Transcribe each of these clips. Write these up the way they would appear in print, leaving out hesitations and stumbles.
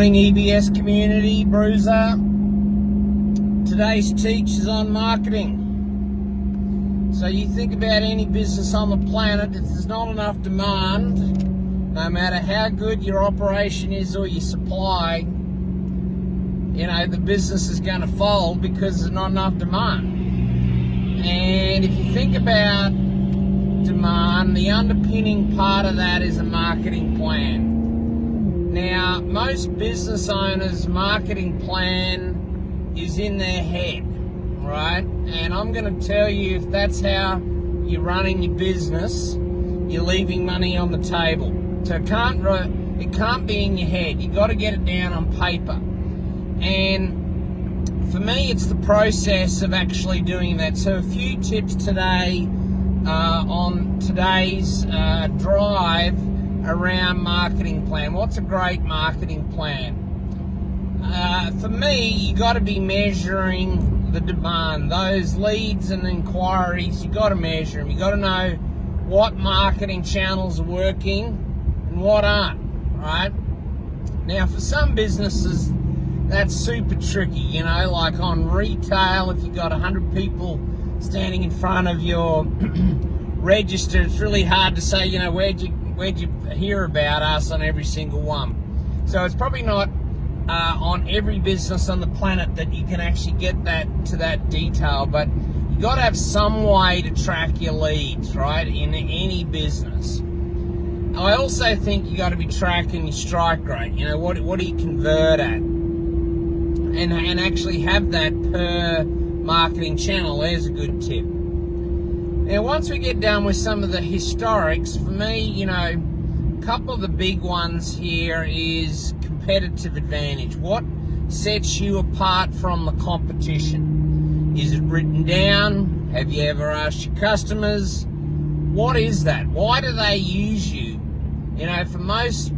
morning, EBS community, Bruiser. Today's teach is on marketing. So you think about any business on the planet, if there's not enough demand, no matter how good your operation is or your supply, you know, the business is going to fold because there's not enough demand. And if you think about demand, the underpinning part of that is a marketing plan. Now, most business owners' marketing plan is in their head, right? And I'm going to tell you, if that's how you're running your business, you're leaving money on the table. So it can't be in your head. You've got to get it down on paper. And for me, it's the process of actually doing that. So a few tips today on today's drive around marketing plan. What's a great marketing plan? For me, you got to be measuring the demand. Those leads and inquiries, you got to measure them. You got to know what marketing channels are working and what aren't, right? Now, for some businesses, that's super tricky, you know, like on retail, if you've got 100 people standing in front of your register, it's really hard to say, you know, where'd you hear about us on every single one. So it's probably not on every business on the planet that you can actually get that to that detail, but you got to have some way to track your leads, right, in any business. I also think you got to be tracking your strike rate. You know, what do you convert at, and actually have that per marketing channel. There's a good tip. Now, once we get done with some of the historics, for me, you know, a couple of the big ones here is competitive advantage. What sets you apart from the competition? Is it written down? Have you ever asked your customers? What is that? Why do they use you? You know, for most,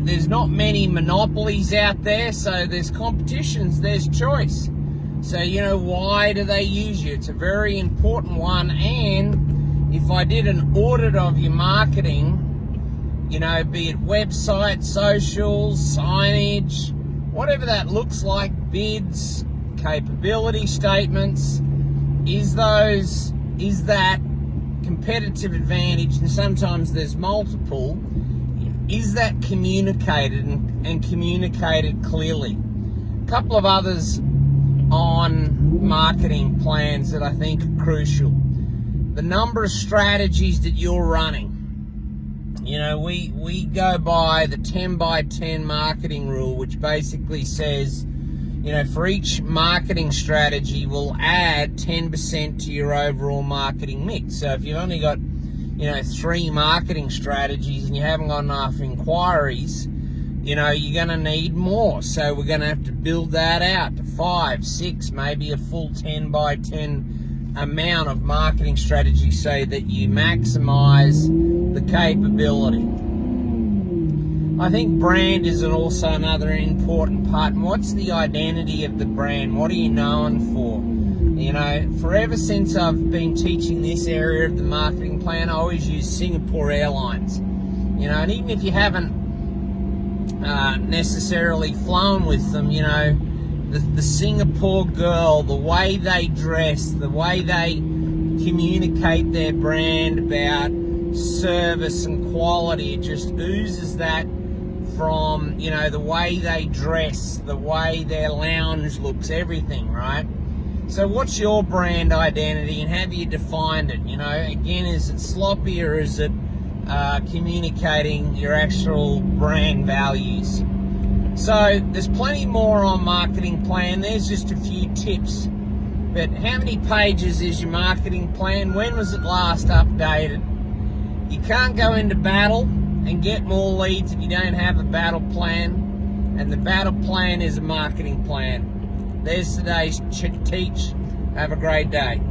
there's not many monopolies out there, so there's competitions, there's choice. So, you know, why do they use you? It's a very important one. And if I did an audit of your marketing, you know, be it website, socials, signage, whatever that looks like, bids, capability statements, is that competitive advantage, and sometimes there's multiple, is that communicated and communicated clearly? A couple of others on marketing plans that I think are crucial. The number of strategies that you're running. You know, we go by the 10 by 10 marketing rule, which basically says, you know, for each marketing strategy, we'll add 10% to your overall marketing mix. So if you've only got, you know, 3 marketing strategies and you haven't got enough inquiries, you know, you're going to need more. So we're going to have to build that out to 5, 6, maybe a full 10 by 10 amount of marketing strategy so that you maximize the capability. I think brand is also another important part. And what's the identity of the brand? What are you known for? You know, forever since I've been teaching this area of the marketing plan, I always use Singapore Airlines. You know, and even if you haven't necessarily flown with them, you know, the Singapore girl, the way they dress, the way they communicate their brand about service and quality, it just oozes that from, you know, the way they dress, the way their lounge looks, everything, right? So what's your brand identity and have you defined it? You know, again, is it sloppy or is it communicating your actual brand values? So there's plenty more on marketing plan. There's just a few tips. But how many pages is your marketing plan? When was it last updated? You can't go into battle and get more leads if you don't have a battle plan. And the battle plan is a marketing plan. There's today's teach. Have a great day.